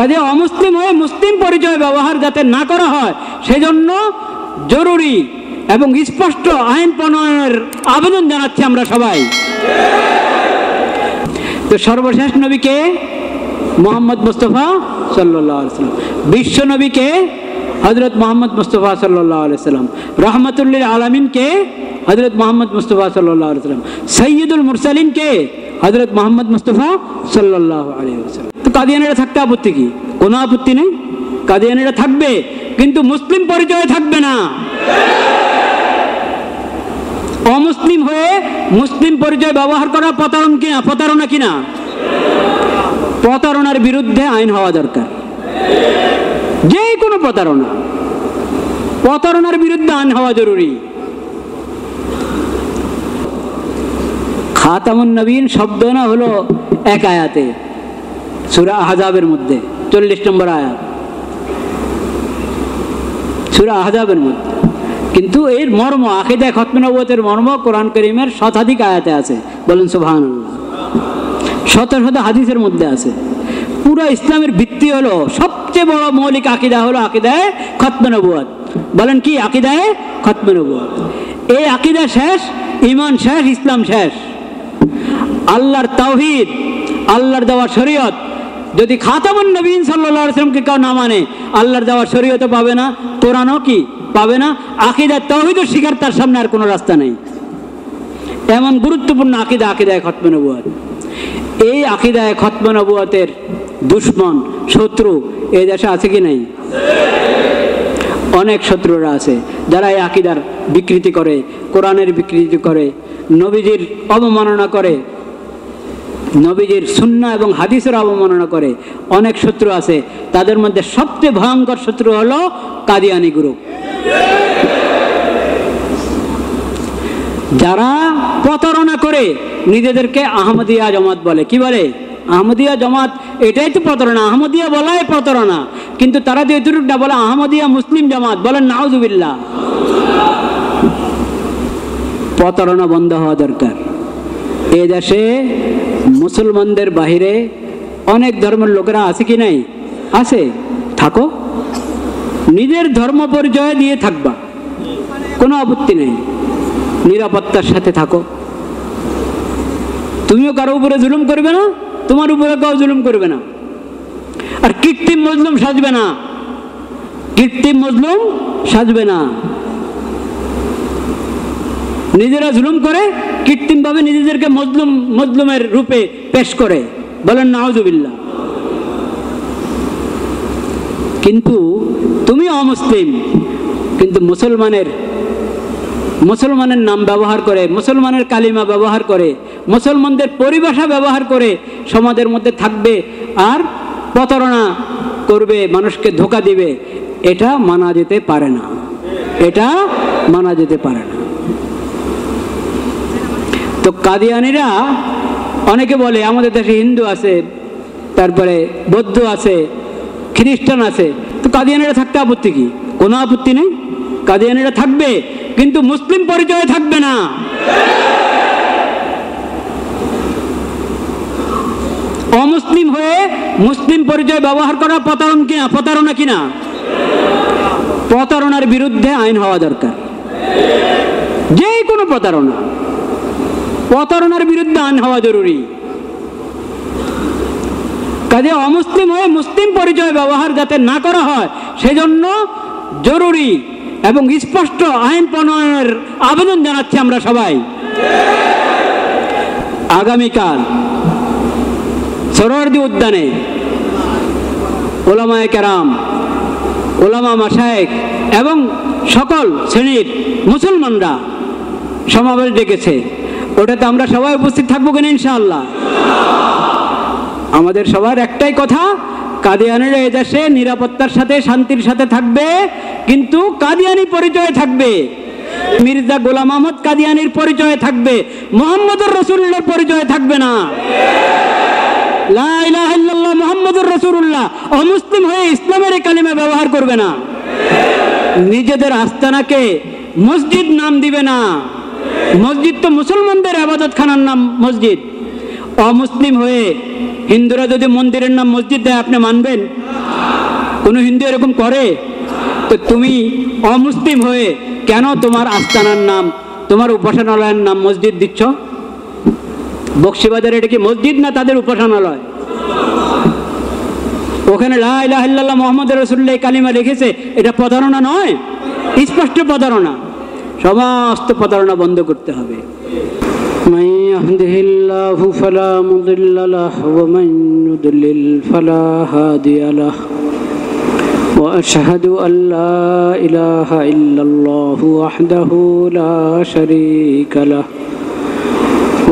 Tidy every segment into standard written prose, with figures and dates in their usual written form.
কাজে অমুসলিম হয়ে মুসলিম পরিচয় ব্যবহার যাতে না করা হয় সেজন্য জরুরি এবং স্পষ্ট আইন প্রণয়নের আবেদন জানাচ্ছি আমরা সবাই। তো সর্বশেষ নবীকে মোহাম্মদ মুস্তফা সাল্লাল্লাহু আলাইহি ওয়াসাল্লাম, বিশ্ব নবীকে হযরত মোহাম্মদ মুস্তফা সাল্লাল্লাহু আলাইহি ওয়াসাল্লাম, রাহমাতুল লিল আলামিনকে হযরত মোহাম্মদ মুস্তফা সাল্লাল্লাহু আলাইহি ওয়াসাল্লাম, সাইয়্যিদুল মুরসালিনকে হযরত মোহাম্মদ মুস্তফা সাল্লাল্লাহু আলাইহি ওয়াসাল্লাম। তো কাদিয়ানীরা থাকতে আপত্তি কি? কোনো আপত্তি নেই, কাদিয়ানীরা থাকবে, কিন্তু মুসলিম পরিচয় থাকবে না। অমুসলিম হয়ে মুসলিম পরিচয় ব্যবহার করা প্রতারণা কিনা? প্রতারণার বিরুদ্ধে আইন হওয়া দরকার। যে কোনো প্রতারণার বিরুদ্ধে আইন হওয়া জরুরি। খাতামুন নবীন শব্দ না হলো এক আয়াতে, সূরা আহজাবের মধ্যে 40 নম্বর আয়াত, সূরা আহজাবের মধ্যে। কিন্তু এর মর্ম, আকীদা খতমে নবুয়তের মর্ম কোরআন কারীমের শতাধিক আয়াতে আছে। বলেন সুবহানাল্লাহ। শত শত হাদিসের মধ্যে আছে। পুরো ইসলামের ভিত্তি হলো, সবচেয়ে বড় মৌলিক আকীদা হলো আকীদায়ে খতমে নবুয়ত। বলেন কি? আকীদায়ে খতমে নবুয়ত। এই আকীদা শেষ, ঈমান শেষ, ইসলাম শেষ। আল্লাহর তাওহীদ, আল্লাহর দেওয়া শরীয়ত যদি খাতামুন নবীন সাল্লাল্লাহু আলাইহি ওয়াসাল্লামকে কেউ না মানে, আল্লাহর দেওয়া শরীয়তও পাবে না, কোরআনও কি পাবে না। আকীদা তাওহীদের শিকার তার সামনে আর কোনো রাস্তা নেই। এমন গুরুত্বপূর্ণ আকীদা, আকীদায়ে খতমে নবুয়ত। এই আকীদায়ে খতমে নবুয়তের দুশমন, শত্রু এই দেশে আছে কি নাই? অনেক শত্রুরা আছে যারা এই আকীদার বিকৃতি করে, কোরআনের বিকৃতি করে, নবীজির অবমাননা করে, নবীজির সুন্নাহ এবং হাদিসের অবমাননা করে। অনেক শত্রু আছে, তাদের মধ্যে সবচেয়ে ভয়ঙ্কর শত্রু হলো কাদিয়ানী গ্রুপ, যারা প্রতারণা করে নিজেদেরকে আহমদিয়া জামাত বলে। কি বলে? আহমদিয়া জামাত। এটাই তো প্রতারণা, আহমদিয়া বলাই প্রতারণা। কিন্তু তারা যে এতটুকুটা বলে আহমদিয়া মুসলিম জামাত, বলেন নাউজুবিল্লাহ। প্রতারণা বন্ধ হওয়া দরকার। এই দেশে মুসলমানদের বাহিরে অনেক ধর্মের লোকেরা আছে কি নাই? আছে। থাকো, নিজের ধর্ম পরিচয় দিয়ে থাকবা, কোনো আপত্তি নেই, নিরাপত্তার সাথে থাকো। তুমিও কারো উপরে জুলুম করবে না, তোমার উপরে কেউ জুলুম করবে না। আর কৃত্রিম মজলুম সাজবে না, কৃত্রিম মজলুম সাজবে না। নিজেরা জুলুম করে, কৃত্রিমভাবে নিজেদেরকে মজলুমের রূপে পেশ করে। বলেন নাউজুবিল্লাহ। কিন্তু তুমি অমুসলিম, কিন্তু মুসলমানের নাম ব্যবহার করে, মুসলমানের কালিমা ব্যবহার করে, মুসলমানদের পরিভাষা ব্যবহার করে সমাজের মধ্যে থাকবে আর প্রতারণা করবে, মানুষকে ধোঁকা দিবে। এটা মানা যেতে পারে না, এটা মানা যেতে পারে না। তো কাদিয়ানীরা অনেকে বলে আমাদের দেশে হিন্দু আছে, তারপরে বৌদ্ধ আছে, খ্রিস্টান আছে। তো কাদিয়ানীরা থাকতে আপত্তি কি? কোনো আপত্তি নেই, কাদিয়ানীরা থাকবে, কিন্তু মুসলিম পরিচয় থাকবে না। অমুসলিম হয়ে মুসলিম পরিচয় ব্যবহার করা প্রতারণা কিনা? প্রতারণার বিরুদ্ধে আইন হওয়া দরকার। যে কোনো প্রতারণার বিরুদ্ধে আইন হওয়া জরুরি। কাজে অমুসলিম হয়ে মুসলিম পরিচয় ব্যবহার যাতে না করা হয় সেজন্য জরুরি এবং স্পষ্ট আইন প্রণয়নের আবেদন জানাচ্ছি আমরা সবাই। আগামীকাল সোহরাওয়ার্দী উদ্যানে ওলামায়ে কেরাম, ওলামা মাশায়েখ এবং সকল শ্রেণীর মুসলমানরা সমাবেশ ডেকেছে। ওটাতে আমরা সবাই উপস্থিত থাকবো কিনা? ইনশাআল্লাহ। আমাদের সবার একটাই কথা, কাদিয়ানীরা এই দেশে নিরাপত্তার সাথে শান্তির সাথে থাকবে, কিন্তু কাদিয়ানী পরিচয় থাকবে। মির্জা গোলাম আহমদ কাদিয়ানীর পরিচয় থাকবে, মুহাম্মদুর রাসূলুল্লাহর পরিচয় থাকবে না। লা ইলাহা ইল্লাল্লাহ মুহাম্মদুর রাসূলুল্লাহ অমুসলিম হয়ে ইসলামের কালিমা ব্যবহার করবে না। নিজেদের আস্তানাকে মসজিদ নাম দিবে না। মসজিদ তো মুসলমানদের ইবাদতখানার নাম মসজিদ। অমুসলিম হয়ে হিন্দুরা যদি মন্দিরের নাম মসজিদ দেয় আপনি মানবেন? কোনো হিন্দু এরকম করে? তো তুমি অমুসলিম হয়ে কেন তোমার আস্তানার নাম, তোমার উপাসনালয়ের নাম মসজিদ দিচ্ছ? বক্সিবাজারে এটা কি মসজিদ না তাদের উপাসনালয়? ওখানে লা ইলাহা ইল্লাল্লাহ মুহাম্মাদুর রাসূলুল্লাহ কালিমা লিখেছে, এটা প্রতারণা নয়? স্পষ্ট প্রতারণা। সমস্ত প্রতারণা বন্ধ করতে হবে। من يهده الله فلا مضل له ومن يضلل فلا هادي له وأشهد أن لا إله إلا الله وحده لا شريك له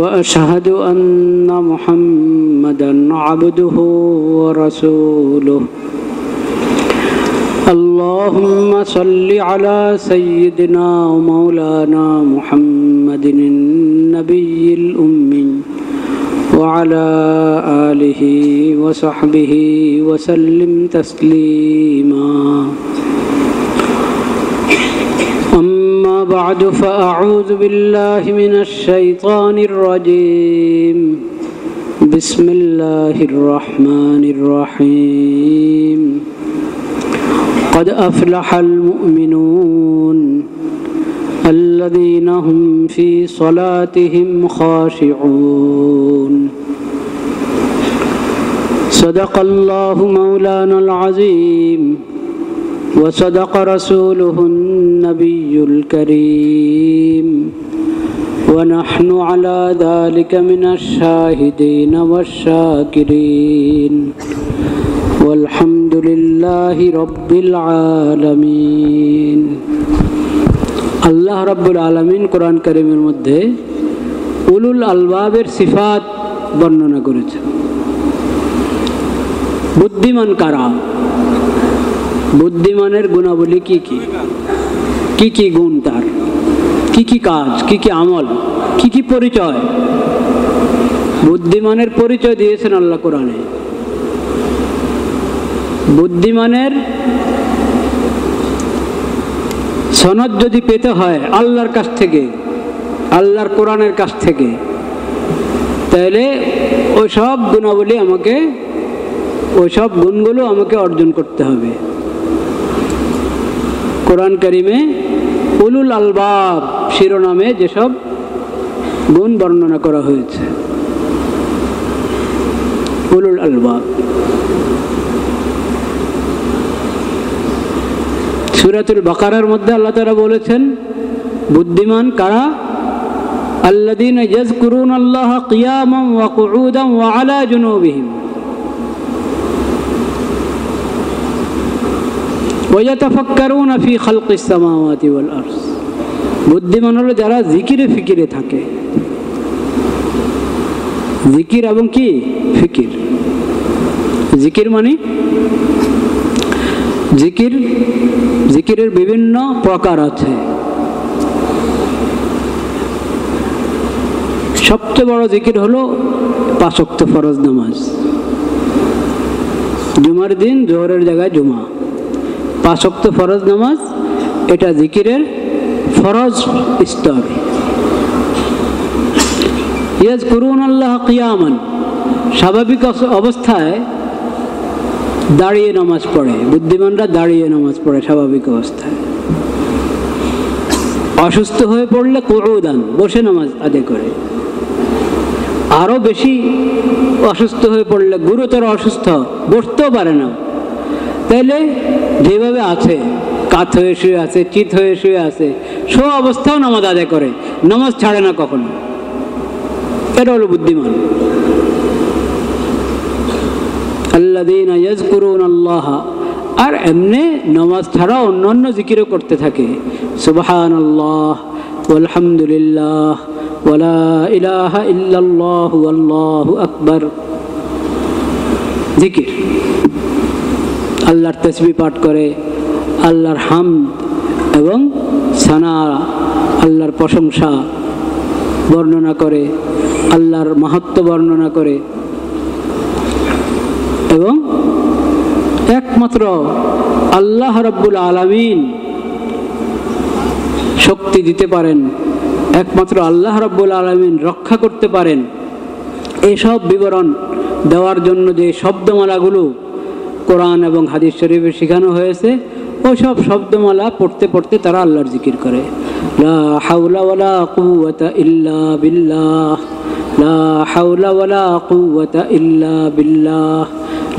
وأشهد أن محمدا عبده ورسوله اللهم صل على سيدنا ومولانا محمد النبي الأمي وعلى آله وصحبه وسلم تسليما أما بعد فأعوذ بالله من الشيطان الرجيم بسم الله الرحمن الرحيم قد أفلح المؤمنون الذين هم في صلاتهم خاشعون صدق الله مولانا العظيم وصدق رسوله النبي الكريم ونحن على ذلك من الشاهدين والشاكرين والحمد لله رب العالمين আল্লাহ রাব্বুল আলামিন কোরআন কারীমের মধ্যে উলুল আলবাবের সিফাত বর্ণনা করেছেন। বুদ্ধিমান কারা? বুদ্ধিমানের গুণাবলী কি কি? কি কি গুণ তার? কি কি কাজ? কি কি আমল? কি কি পরিচয়? বুদ্ধিমানের পরিচয় দিয়েছেন আল্লাহ কোরআনে। বুদ্ধিমানের সনদ যদি পেতে হয় আল্লাহর কাছ থেকে, আল্লাহর কোরআনের কাছ থেকে, তাহলে ওই সব গুণাবলী আমাকে, ওই সব গুণগুলো আমাকে অর্জন করতে হবে। কোরআন কারীমে উলুল আলবাব শিরোনামে যেসব গুণ বর্ণনা করা হয়েছে, উলুল আলবাব। সূরাতুল বাকারার মধ্যে আল্লাহ তাআলা বলেছেন বুদ্ধিমান কারা? আল্লাযীনা ইয়াযকুরুনাল্লাহা কিয়ামান ওয়া কুউদান ওয়া আলা জুনুবিহিম ওয়া ইয়াতাফাক্কারুনা ফি খালকিস সামাওয়াতি ওয়াল আরদ। বুদ্ধিমান হলো যারা জিকিরে ফিকিরে থাকে। জিকির এবং কি ফিকির? জিকির মানে জিকিরের বিভিন্ন প্রকার আছে। সবচেয়ে বড় জিকির হলো 5 ওয়াক্ত ফরজ নামাজ। জুমার দিন জোহরের জায়গায় জুমা, 5 ওয়াক্ত ফরজ নামাজ, এটা জিকিরের ফরজ স্তর। ইয়াযকুরুনাল্লাহা কিয়ামান, স্বাভাবিক অবস্থায় দাঁড়িয়ে নামাজ পড়ে। বুদ্ধিমানরা দাঁড়িয়ে নামাজ পড়ে স্বাভাবিক অবস্থায়। অসুস্থ হয়ে পড়লে কুউদান, বসে নামাজ আদায় করে। আরো বেশি অসুস্থ হয়ে পড়লে, গুরুতর অসুস্থ, বসতেও পারে না, তাইলে যেভাবে আছে, কাত হয়ে শুয়ে আছে, চিত হয়ে শুয়ে আছে, সব অবস্থাও নামাজ আদায় করে, নামাজ ছাড়ে না কখনো। এটা হলো বুদ্ধিমান। আল্লাযীনা ইয়াযকুরুনাল্লাহা, আর এমনি নামাজ ছাড়া অন্যান্য জিকিরও করতে থাকে। সুবহানাল্লাহ ওয়ালহামদুলিল্লাহ ওয়ালা ইলাহা ইল্লাল্লাহ আল্লাহু আকবার। জিকির, আল্লাহর তাসবিহ পাঠ করে, আল্লাহর হামদ এবং সানা, আল্লাহর প্রশংসা বর্ণনা করে, আল্লাহর মাহাত্ম্য বর্ণনা করে, এবং একমাত্র আল্লাহ রাব্বুল আলামিন শক্তি দিতে পারেন, একমাত্র আল্লাহ রাব্বুল আলামিন রক্ষা করতে পারেন। এসব বিবরণ দেওয়ার জন্য যে শব্দমালাগুলো কোরআন এবং হাদিস শরীফে শেখানো হয়েছে ওসব শব্দমালা পড়তে পড়তে তারা আল্লাহর জিকির করে। লা হাওলা ওয়ালা কুওয়াতা ইল্লা বিল্লাহ, লা হাওলা ওয়ালা কুওয়াতা ইল্লা বিল্লাহ,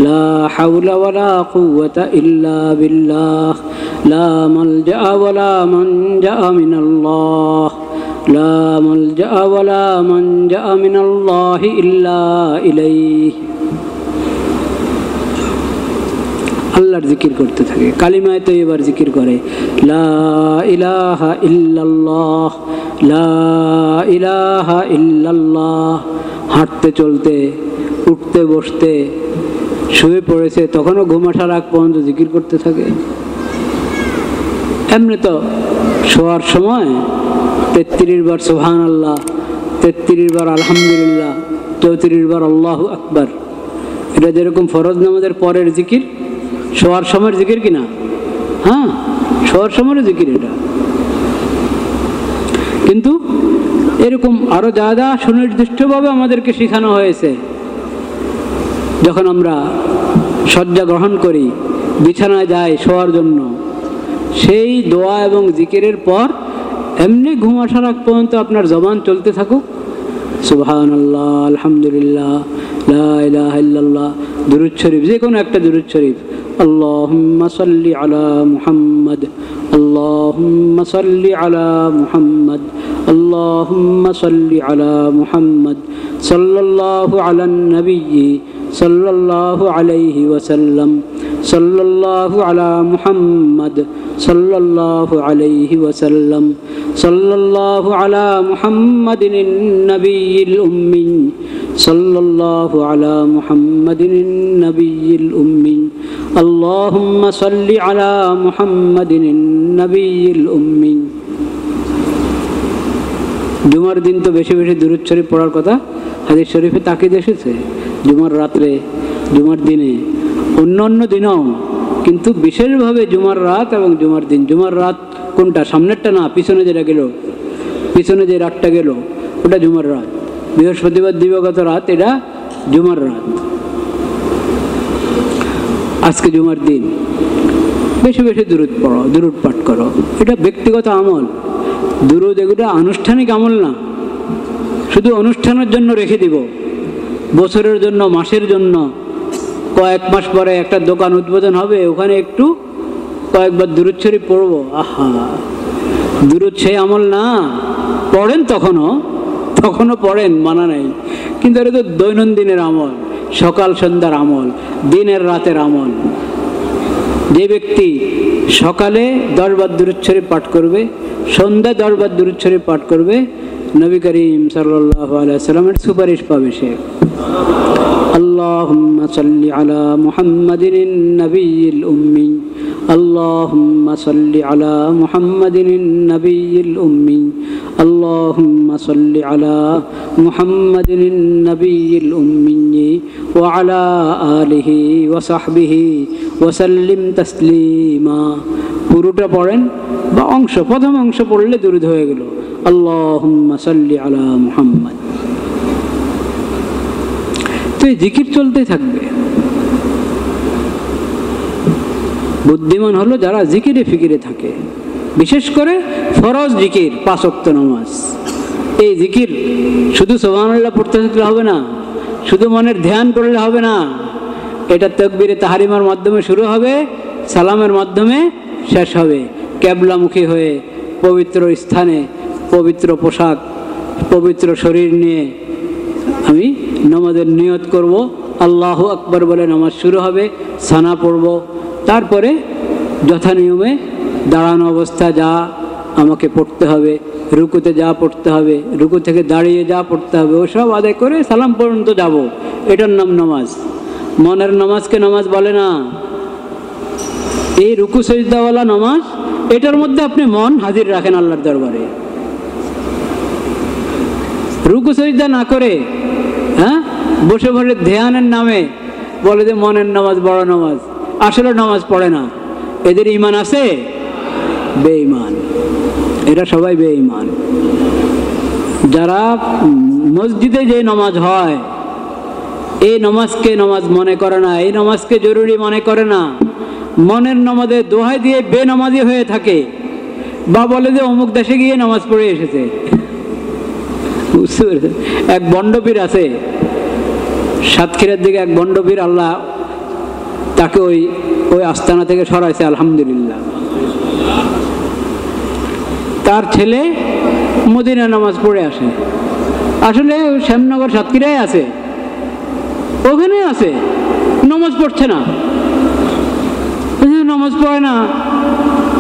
লা হাওলা ওয়ালা কুওয়াতা ইল্লা বিল্লাহ, লা মালজা ওয়ালা মানজা মিনাল্লাহ, লা মালজা ওয়ালা মানজা মিনাল্লাহি ইল্লা ইলাইহি। আল্লাহর জিকির করতে থাকে, কালিমায়ে তয়্যিবার জিকির করে, লা ইলাহা ইল্লাল্লাহ, লা ইলাহা ইল্লাল্লাহ। হাঁটতে চলতে, উঠতে বসতে, শুয়ে পড়েছে তখনও ঘুম আসার আগ পর্যন্ত জিকির করতে থাকে। এমনি তো শোয়ার সময় 33 বার সুবহানাল্লাহ, 33 বার আলহামদুলিল্লাহ, 34 বার আল্লাহু আকবার। এটা যেরকম ফরজ নামাজের পরের জিকির, শোয়ার সময়ের জিকির কিনা? হ্যাঁ, শোয়ার সময়ের জিকির এটা। কিন্তু এরকম আরো যা যা সুনির্দিষ্টভাবে আমাদেরকে শেখানো হয়েছে, যখন আমরা শয্যা গ্রহণ করি, বিছানায় যাই শোয়ার জন্য, সেই দোয়া এবং জিকিরের পর এমনি ঘুম আসার আগ পর্যন্ত আপনার জবান চলতে থাকুক, সুবহানাল্লাহ, আলহামদুলিল্লাহ, লা ইলাহা ইল্লাল্লাহ, দুরূদ শরীফ, যে কোনো একটা দুরূদ শরীফ, আল্লাহুম্মা সাল্লি আলা মুহাম্মদ, আল্লাহুম্মা সাল্লি আলা মুহাম্মদ, আল্লাহুম্মা সাল্লি আলা মুহাম্মদ, সাল্লাল্লাহু আলান নবিয়্যি সাল্লাল্লাহু আলাইহি ওয়াসাল্লাম, সাল্লাল্লাহু আলা মুহাম্মদ, সাল্লাল্লাহু আলাইহি ওয়াসাল্লাম, সাল্লাল্লাহু আলা মুহাম্মাদিন নবিয়্যিল উম্মি, সাল্লাল্লাহু আলা মুহাম্মাদিন নবিয়্যিল উম্মি, আল্লাহুম্মা সাল্লি আলা মুহাম্মাদিন নবিয়্যিল উম্মি। জুমার দিন তো বেশি বেশি দুরূদ শরীফ পড়ার কথা হাদিস শরীফে তাকিদ এসেছে। জুমার রাত্রে, জুমার দিনে, অন্য অন্য দিনও, কিন্তু বিশেষভাবে জুমার রাত এবং জুমার দিন। জুমার রাত কোনটা? সামনেরটা না, পিছনে যেটা গেল, পিছনে যে রাতটা গেল ওটা জুমার রাত। বৃহস্পতিবার দিবাগত রাত, এটা জুমার রাত। আজকে জুমার দিন, বেশি বেশি দুরূদ পড়ো, দুরূদ পাঠ করো। এটা ব্যক্তিগত আমল। দুরূদ এগুলো আনুষ্ঠানিক আমল না, শুধু অনুষ্ঠানের জন্য রেখে দিব, বছরের জন্য, মাসের জন্য। কয়েক মাস পরে একটা দোকান উদ্বোধন হবে, ওখানে একটু কয়েকবার দুরূদ শরীফ পড়বো। আহা, দুরূদ সেই আমল না। পড়েন তখনও পড়েন, মানা নাই, কিন্তু এটা তো দৈনন্দিনের আমল, সকাল সন্ধ্যার আমল, দিনের রাতের আমল। যে ব্যক্তি সকালে 10 বার দুরূদ শরীফ পাঠ করবে, সন্ধ্যায় 10 বার দুরূদ শরীফ পাঠ করবে, নবী করিম সাল্লাল্লাহু আলাইহি ওয়াসাল্লামের সুপারিশ পাবে সে। আল্লাহুম্মা সাল্লি আলা মুহাম্মাদিন নবিয়্যিল উম্মি, আল্লাহুম্মা সাল্লি আলা মুহাম্মাদিন নবিয়্যিল উম্মি, আল্লাহুম্মা সাল্লি আলা মুহাম্মাদিন নবিয়্যিল উম্মি ওয়া আলা আলিহি ওয়া সাহবিহি ওয়া সাল্লিম তাসলিমা। পুরোটা পড়েন বা অংশ, প্রথম অংশ পড়লে দুরূদ হয়ে গেল, আল্লাহুম্মা সাল্লি আলা মুহাম্মাদ। তো এই জিকির চলতেই থাকবে। বুদ্ধিমান হলো যারা জিকিরে ফিকিরে থাকে, বিশেষ করে ফরজ জিকির, 5 ওয়াক্ত নামাজ। এই জিকির শুধু সুবহানাল্লাহ পড়তে থাকলে হবে না, শুধু মনের ধ্যান করলে হবে না। এটা তাকবীরে তাহরিমার মাধ্যমে শুরু হবে, সালামের মাধ্যমে শেষ হবে। কেবলামুখী হয়ে পবিত্র স্থানে, পবিত্র পোশাক, পবিত্র শরীর নিয়ে আমি নামাজের নিয়ত করব, আল্লাহু আকবার বলে নামাজ শুরু হবে, সানা পড়ব। তারপরে যথানিয়মে দাঁড়ানো অবস্থা যা আমাকে পড়তে হবে, রুকুতে যা পড়তে হবে, রুকু থেকে দাঁড়িয়ে যা পড়তে হবে, ওসব আদায় করে সালাম পর্যন্ত যাব। এটার নাম নামাজ। মনের নামাজকে নামাজ বলে না। এই রুকু সিজদাওয়ালা নামাজ, এটার মধ্যে আপনি মন হাজির রাখেন আল্লাহর দরবারে। রুকু সিজদা না করে বসে বসে ধ্যানের নামে বলে যে মনের নামাজ বড় নামাজ, আসলে নামাজ পড়ে না। এদের ঈমান আছে? বেঈমান। এরা সবাই বেঈমান। যারা মসজিদে যে নামাজ হয়, এই নামাজকে নামাজ মনে করে না, এই নামাজকে জরুরি মনে করে না, মনের নামাজে দোহাই দিয়ে বেনামাজি হয়ে থাকে, বা বলে যে অমুক দেশে গিয়ে নামাজ পড়ে এসেছে। এক বন্ডপীর আছে সাতক্ষীরার দিকে, এক বন্ডপীর, আল্লাহ তাকে ওই আস্তানা থেকে সরাইছে আলহামদুলিল্লাহ। তার ছেলে মদিনা নামাজ পড়ে আসে, আসলে শ্যামনগর সাতক্ষীরায় আছে, ওখানে আছে, নামাজ পড়ছে না, নামাজ পড়ে না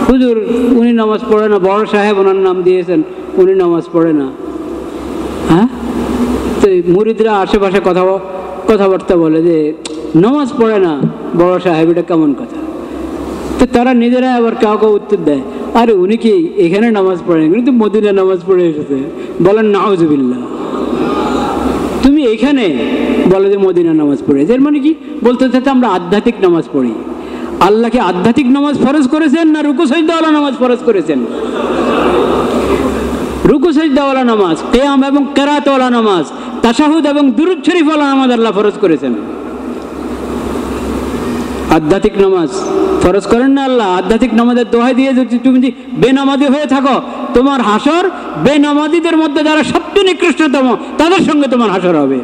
হুজুর, উনি নামাজ পড়ে না, বড় সাহেব ওনার নাম দিয়েছেন, উনি নামাজ পড়ে না। হ্যাঁ, তো মুরিদরা আশেপাশে কথাবার্তা বলে যে নামাজ পড়ে না বড় সাহেব, এটা কেমন কথা? তো তারা নিজেরাই আবার কাউকে উত্তর দেয়, আরে উনি কি এখানে নামাজ পড়েন, কিন্তু মদিনা নামাজ পড়ে এসেছে। বলেন নাউজুবিল্লাহ, তুমি এখানে বলে যে মদিনা নামাজ পড়েছে, এর মানে কি বলতে চাচ্ছে আমরা আধ্যাত্মিক নামাজ পড়ি। আল্লাহ কি আধ্যাত্মিক নামাজ ফরজ করেছেন না রুকু সাজদাওয়ালা নামাজ ফরজ করেছেন? রুকু সাজদাওয়ালা নামাজ, কিয়াম এবং কিরাতওয়ালা নামাজ, তাশাহুদ এবং দুরূদ শরীফওয়ালা নামাজ আল্লাহ ফরজ করেছেন। আধ্যাত্মিক নামাজ ফরজ করেন না আল্লাহ। আধ্যাত্মিক নামাজের দোহাই দিয়ে যদি তুমি বেনামাজি হয়ে থাকো, তোমার হাসর বেনামাজিদের মধ্যে যারা সবচেয়ে নিকৃষ্টতম তাদের সঙ্গে তোমার হাসর হবে।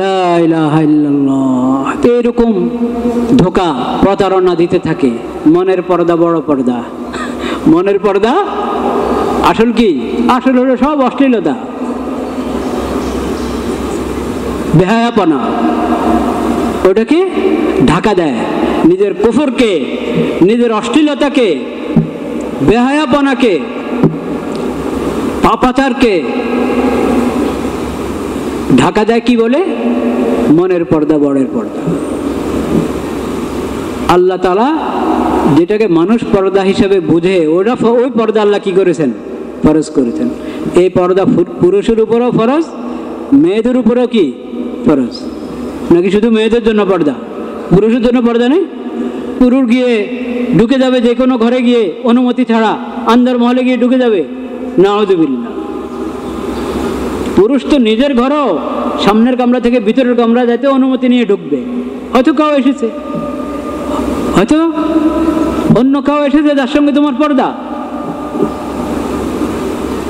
লা ইলাহা ইল্লাল্লাহ। এরকম ধোঁকা প্রতারণা দিতে থাকে। মনের পর্দা বড় পর্দা, মনের পর্দা আসল কি? আসল হলো সব অশ্লীলতা, বেহায়াপনা, ওটাকে ঢাকা দেয়। নিজের কুফরকে, নিজের অশ্লীলতাকে, বেহায়াপনাকে, পাপাচারকে ঢাকা দেয় কি বলে? মনের পর্দা, বড়ের পর্দা। আল্লাহ তাআলা যেটাকে মানুষ পর্দা হিসেবে বুঝে, ওই পর্দা আল্লাহ কি করেছেন? ফরজ করেছেন। এই পর্দা পুরুষের উপরেও ফরজ, মেয়েদের উপরেও কি ফরজ? নাকি শুধু মেয়েদের জন্য পর্দা, পুরুষের জন্য পর্দা নেই? পুরুষ গিয়ে ঢুকে যাবে যে কোনো ঘরে গিয়ে অনুমতি ছাড়া, আন্দার মহলে গিয়ে ঢুকে যাবে, নাউযুবিল্লাহ। পুরুষ তো নিজের ঘরও সামনের কামরা থেকে ভিতরের কামরা যাতে অনুমতি নিয়ে ঢুকবে। হয়তো কাউ এসেছে, হয়তো অন্য কাউ এসেছে যার সঙ্গে তোমার পর্দা।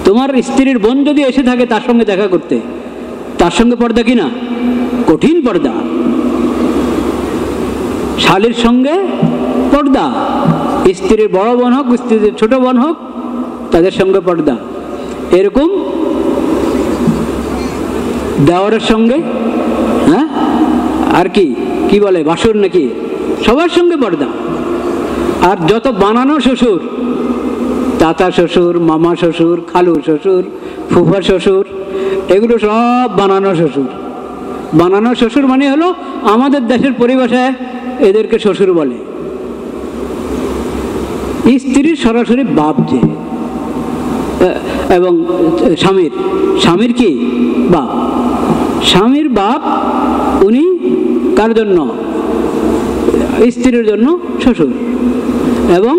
তোমার স্ত্রীর বোন যদি এসে থাকে তার সঙ্গে দেখা করতে, তার সঙ্গে পর্দা কিনা? কঠিন পর্দা। শালীর সঙ্গে পর্দা, স্ত্রীর বড় বোন হোক, স্ত্রীর ছোট বোন হোক, তাদের সঙ্গে পর্দা। এরকম দেওয়ারের সঙ্গে, হ্যাঁ, আর কি কি বলে, বাসুর নাকি, সবার সঙ্গে পর্দা। আর যত বানানো শ্বশুর, তাতা শ্বশুর, মামা শ্বশুর, খালু শ্বশুর, ফুফা শ্বশুর, এগুলো সব বানানো শ্বশুর। বানানো শ্বশুর মানে হলো আমাদের দেশের পরিভাষায় এদেরকে শ্বশুর বলে। স্ত্রীর সরাসরি বাপ যে, এবং স্বামীর কি বাপ, স্বামীর বাপ, উনি কার জন্য? স্ত্রীর জন্য শ্বশুর। এবং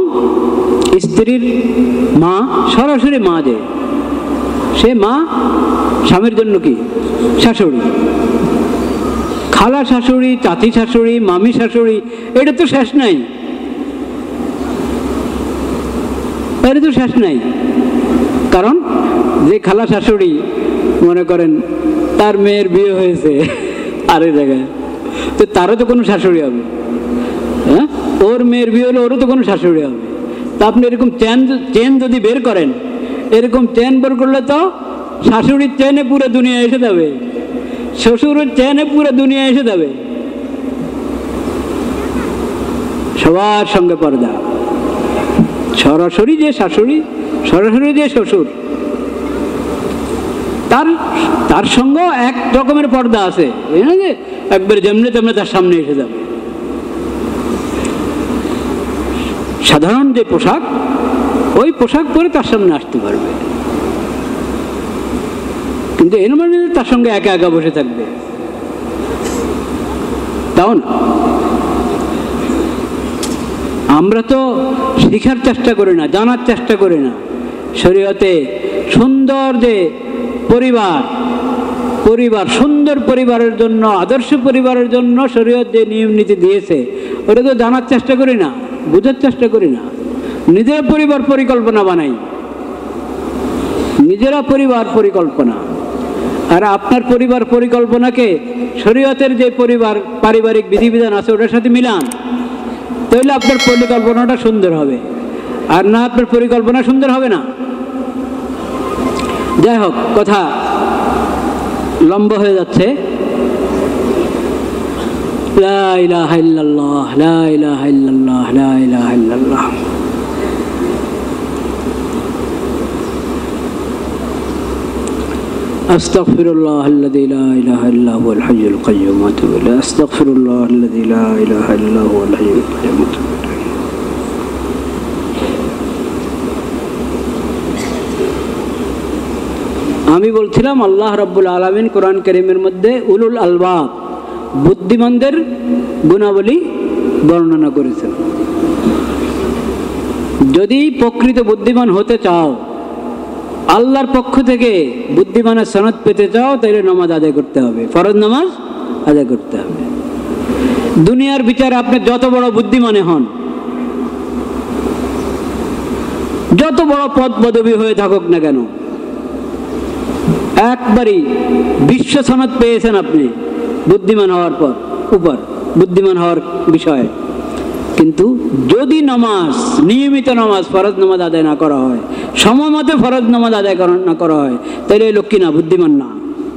স্ত্রীর মা, সরাসরি মা যে, সে মা স্বামীর জন্য কি? শাশুড়ি। খালা শাশুড়ি, চাচি শাশুড়ি, মামি শাশুড়ি, এটা তো শেষ নাই, এটা তো শেষ নাই। কারণ যে খালা শাশুড়ি, মনে করেন তার মেয়ের বিয়ে হয়েছে আরেক জায়গায়, তো তারও তো কোনো শাশুড়ি হবে। হ্যাঁ, ওর মেয়ের বিয়ে হলে ওরও তো কোনো শাশুড়ি হবে। তা আপনি এরকম চেন যদি বের করেন, এরকম চেন বের করলে তো শাশুড়ির চেনে পুরো দুনিয়া এসে যাবে, শ্বশুরের চেনে পুরো দুনিয়া এসে যাবে। সবার সঙ্গে পর্দা, সরাসরি যে শাশুড়ি, সরাসরি যে শ্বশুর, তার সঙ্গেও এক রকমের পর্দা আছে, যে একবার যেমনি তেমনি তার সামনে এসে যাবে। সাধারণ যে পোশাক, ওই পোশাক পরে তার সামনে আসতে পারবে, কিন্তু এর মানে তার সঙ্গে একা একা বসে থাকবে তাও না। আমরা তো শিখার চেষ্টা করি না, জানার চেষ্টা করি না। শরীয়তে সুন্দর যে পরিবার, সুন্দর পরিবারের জন্য, আদর্শ পরিবারের জন্য শরীয়ত যে নিয়ম নীতি দিয়েছে ওটা তো জানার চেষ্টা করি না, বুঝার চেষ্টা করি না। নিজেরা পরিবার পরিকল্পনা বানাই, নিজেরা পরিবার পরিকল্পনা। আর আপনার পরিবার পরিকল্পনাকে শরীয়তের যে পারিবারিক বিধিবিধান আছে ওটার সাথে মিলান, তাহলে আপনার পরিকল্পনাটা সুন্দর হবে। আর না, আপনার পরিকল্পনা সুন্দর হবে না। যাই হোক, কথা লম্বা হয়ে যাচ্ছে। লা ইলাহা ইল্লাল্লাহ, লা ইলাহা ইল্লাল্লাহ, লা ইলাহা ইল্লাল্লাহ। আস্তাগফিরুল্লাহ আল্লাযী লা ইলাহা ইল্লা হুয়াল হাইয়ুল কাইয়্যুম ওয়া আতুবু ইলাইহি। আস্তাগফিরুল্লাহ আল্লাযী লা ইলাহা ইল্লা হুয়াল হাইয়ুল কাইয়্যুম ওয়া আতুবু ইলাইহি। আমি বলছিলাম আল্লাহ রাব্বুল আলামিন কোরআন কারীমের মধ্যে উলুল আলবাব, বুদ্ধিমানদের গুণাবলী বর্ণনা করেছেন। যদি প্রকৃত বুদ্ধিমান হতে চাও, আল্লাহর পক্ষ থেকে বুদ্ধিমানের সনদ পেতে চাও, তাহলে নামাজ আদায় করতে হবে, ফরজ নামাজ আদায় করতে হবে। দুনিয়ার বিচারে আপনি যত বড় বুদ্ধিমানে হন, যত বড় পদ পদবী হয়ে থাকুক না কেন, একবারই বিশ্ব সনদ পেয়েছেন আপনি বুদ্ধিমান হওয়ার উপর বুদ্ধিমান হওয়ার বিষয়ে, কিন্তু যদি নামাজ, নিয়মিত নামাজ, ফরজ নামাজ আদায় না করা হয়, সময় মতো ফরজ নামাজ আদায় না করা হয়, তাহলে এই লোক কিনা বুদ্ধিমান না।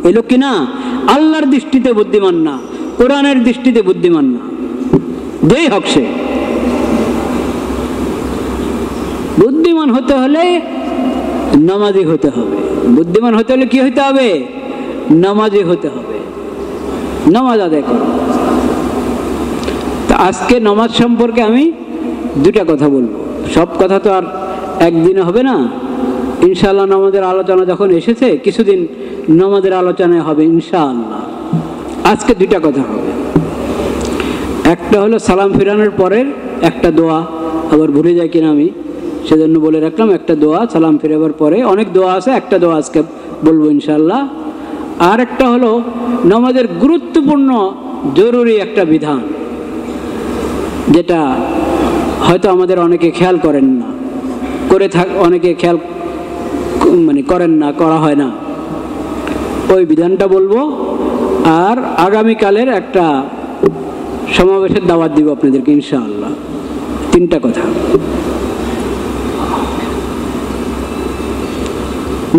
এই লোক কিনা আল্লাহর দৃষ্টিতে বুদ্ধিমান না, কোরআনের দৃষ্টিতে বুদ্ধিমান না। যেই হোক সে, বুদ্ধিমান হতে হলে নামাজি হতে হবে। বুদ্ধিমান হতে হলে কি হতে হবে? নামাজি হতে হবে, নামাজ আদায় করো। তা আজকে নামাজ সম্পর্কে আমি দুটা কথা বলবো। সব কথা তো আর একদিনে হবে না। ইনশাআল্লাহ নামাজের আলোচনা যখন এসেছে, কিছুদিন নামাজের আলোচনায় হবে ইনশাআল্লাহ। আজকে দুটা কথা হবে। একটা হলো সালাম ফিরানোর পরের একটা দোয়া, আবার ভুলে যাই কিনা আমি, সেজন্য বলে রাখলাম একটা দোয়া সালাম ফিরাবার পরে। অনেক দোয়া আছে, একটা দোয়া আজকে বলবো ইনশাআল্লাহ। আর একটা হলো নামাজের গুরুত্বপূর্ণ জরুরি একটা বিধান, যেটা হয়তো আমাদের অনেকে খেয়াল করেন না, অনেকে খেয়াল করেন না, করা হয় না। ওই বিধানটা বলবো। আর আগামীকালের একটা সমাবেশের দাওয়াত দিব আপনাদেরকে ইনশাআল্লাহ। তিনটা কথা।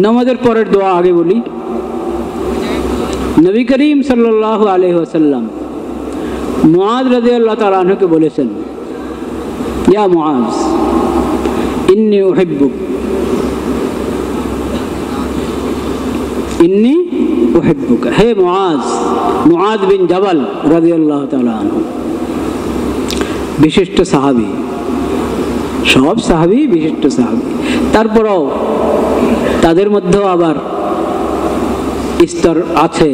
নামাজের পরের দোয়া আগে বলি। নবী করিম সাল্লাল্লাহু আলাইহি ওয়াসাল্লাম মুআয রাদিয়াল্লাহু তাআলা আনহুকে বলেছেন, ইয়া মুআয ইন্নী উহিব্বুক, ইন্নী উহিব্বুক। হে মুআয, মুআয বিন জাবাল রাদিয়াল্লাহু তাআলা আনহু, বিশিষ্ট সাহাবী, সব সাহাবী বিশিষ্ট সাহাবী। তারপরও তাদের মধ্যেও আবার স্তর আছে।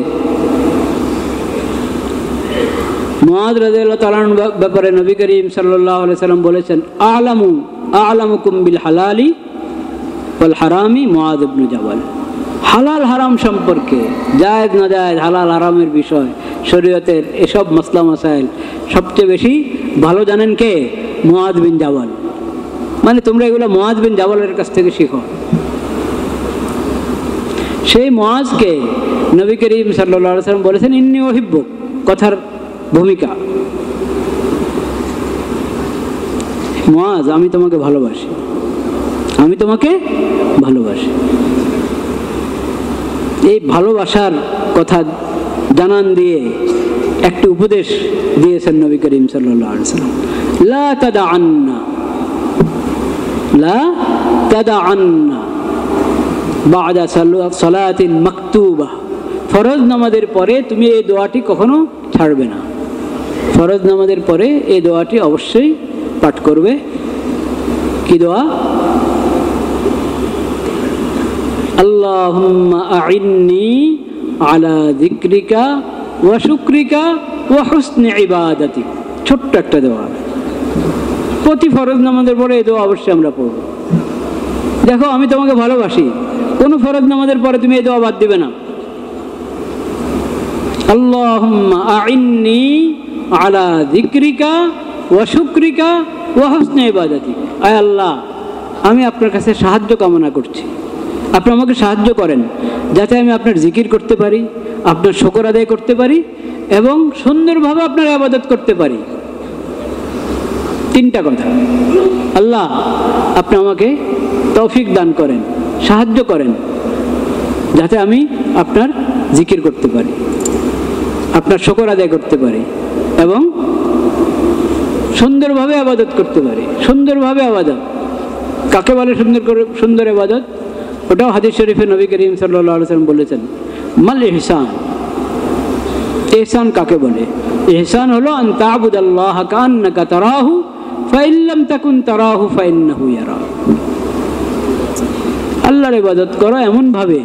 মুআয রাদিয়াল্লাহু তাআলার ব্যাপারে নবী করিম সাল্লাল্লাহু আলাইহি সাল্লাম বলেছেন, আ'লামুকুম বিল হালালি ওয়াল হারামি মুআয ইবনে জাবাল। হালাল হারাম সম্পর্কে, জায়েজ না জায়েজ, হালাল হারামের বিষয়, শরীয়তের এসব মাসলা মাসাইল সবচেয়ে বেশি ভালো জানেন কে? মুআয বিন জাবাল। মানে তোমরা এগুলো মুআয বিন জাবালের কাছ থেকে শিখো। সেই মুআযকে নবী করিম সাল্লাল্লাহু আলাইহি সাল্লাম বলেছেন, ইন্নী উহিব্বুক। কথার ভূমিকা, মুআয আমি তোমাকে ভালোবাসি, আমি তোমাকে ভালোবাসি। এই ভালোবাসার কথা জানান দিয়ে একটি উপদেশ দিয়েছেন নবী করিম সাল্লাল্লাহু আলাইহি সাল্লাম, লা তাদআন্না, লা তাদআন্না বা'দা সালাতিন মাকতুবা। ফরজ নামাজের পরে তুমি এই দোয়াটি কখনো ছাড়বে না। ফরজ নামাজের পরে এই দোয়াটি অবশ্যই পাঠ করবে। কি দোয়া? আল্লাহুম্মা আ'ইন্নি আলা যিকরিকা ওয়া শুকরিকা ওয়া হুসনি ইবাদাতিক। ছোট্ট একটা দোয়া। প্রতি ফরজ নামাজের পরে এই দোয়া অবশ্যই আমরা পড়ব। দেখো আমি তোমাকে ভালোবাসি, কোনো ফরজ নামাজের পরে তুমি এই দোয়া বাদ দিবে না। আল্লাহুম্মা আইন্নি আলা যিকরিকা ওয়া শুকরিকা ওয়া হুসনি ইবাদাতিক। আয় আল্লাহ, আমি আপনার কাছে সাহায্য কামনা করছি, আপনি আমাকে সাহায্য করেন যাতে আমি আপনার জিকির করতে পারি, আপনার শুকর আদায় করতে পারি এবং সুন্দরভাবে আপনার ইবাদত করতে পারি। তিনটা কথা। আল্লাহ, আপনি আমাকে তৌফিক দান করেন, সাহায্য করেন যাতে আমি আপনার জিকির করতে পারি, আপনার শুকর আদায় করতে পারি এবং সুন্দরভাবে ইবাদত করতে পারি। সুন্দরভাবে ইবাদত কাকে বলে? সুন্দর ইবাদত, ওটাও হাদিস শরীফে নবী করিম সাল্লাল্লাহু আলাইহি ওয়াসাল্লাম বলেছেন, মাল ইহসান। ইহসান কাকে বলে? ইহসান হলো আন তা'বুদাল্লাহ কান্নাকা তারাহু ফাইন লাম তাকুন তারাহু ফাইন্নাহু ইয়ারাক। আল্লাহর ইবাদত করো এমন ভাবে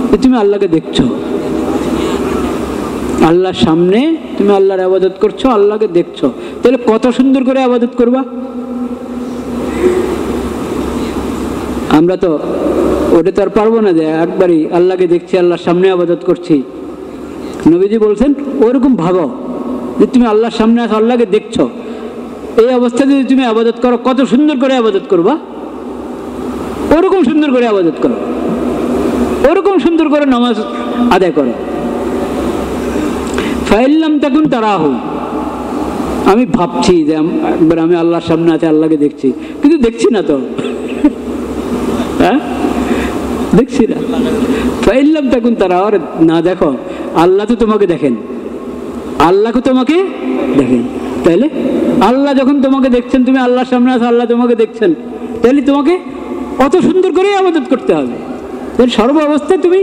যে তুমি আল্লাহকে দেখছো। আল্লাহর সামনে তুমি আল্লাহর ইবাদত করছো, আল্লাহকে দেখছো, তাহলে কত সুন্দর করে ইবাদত করবা। আমরা তো ওটা তো আর পারবো না যে একবারই আল্লাহকে দেখছি, আল্লাহর সামনে ইবাদত করছি। নবীজি বলছেন ওরকম ভাবো যে তুমি আল্লাহর সামনে আছো, আল্লাহকে দেখছো। এই অবস্থায় যদি তুমি ইবাদত করো, কত সুন্দর করে ইবাদত করবা। ওরকম সুন্দর করে ইবাদত করো, ওরকম সুন্দর করে নামাজ আদায় করো। ফাইন লাম তাকুন তারাহু, আমি ভাবছি যে একবার আমি আল্লাহর সামনে আছি, আল্লাহকে দেখছি, কিন্তু দেখছি না তো। হ্যাঁ, দেখছি না। ফাইন লাম তাকুন তারাহু, আর না দেখো, আল্লাহ তো তোমাকে দেখেন, আল্লাহকে তোমাকে দেখেন। তাইলে আল্লাহ যখন তোমাকে দেখছেন, তুমি আল্লাহর সামনে আছো, আল্লাহ তোমাকে দেখছেন, তাহলে তোমাকে অত সুন্দর করে ইবাদত করতে হবে। সর্ব অবস্থায় তুমি